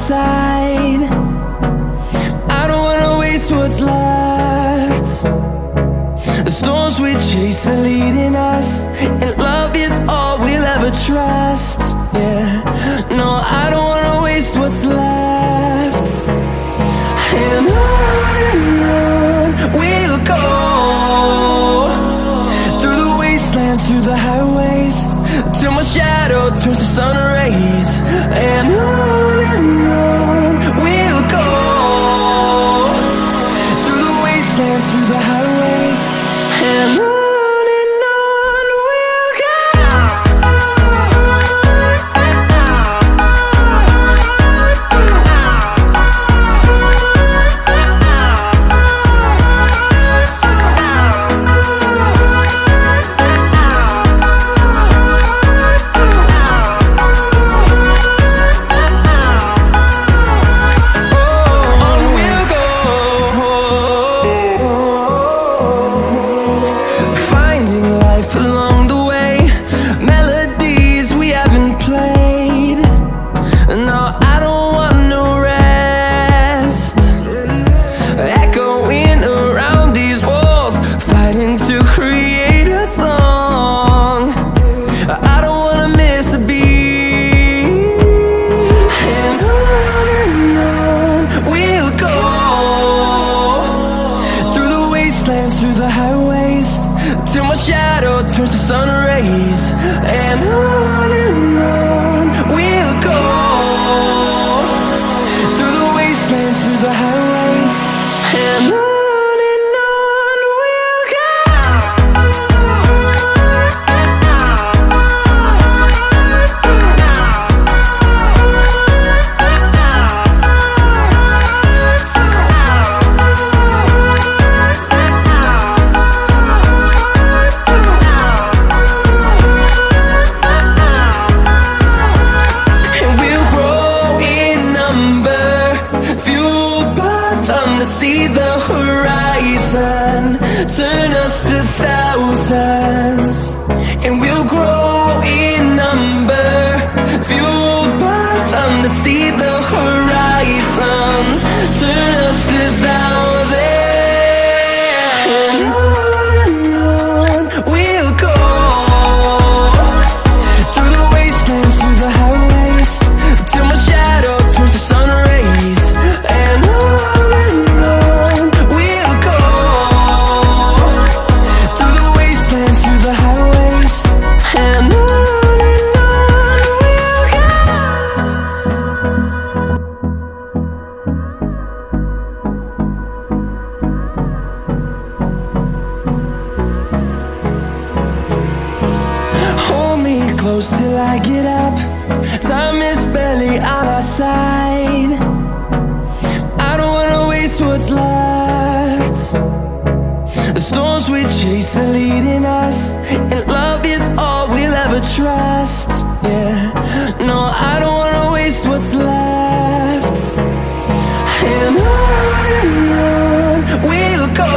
side. I don't wanna waste what's left. The storms we chase are leading us, and love is all we'll ever trust. Yeah, no, I don't wanna waste what's left. And on we'll go, through the wastelands, through the highways, till my shadow turns to sun rays. And on we'll go, through the wastelands, through the highways, and on we'll go. Through the highways, till my shadow turns to sun rays. And on we'll go, through the wastelands, through the highways, and on we'll go. To see the horizon turn us to thousands, and we'll grow in number, fueled by them. To see the horizon turn us to thousands, and on we'll go, through the wastelands, through the highways, till my shadow turns to sun rays. And close till I get up. Time is barely on our side. I don't wanna waste what's left. The storms we chase are leading us, and love is all we'll ever trust. Yeah, no, I don't wanna waste what's left. And on we'll go,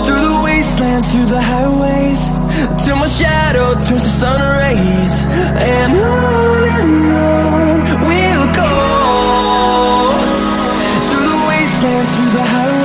through the wastelands, through the highways, till my shadow turns to sun rays. And on we'll go, through the wastelands, through the highways.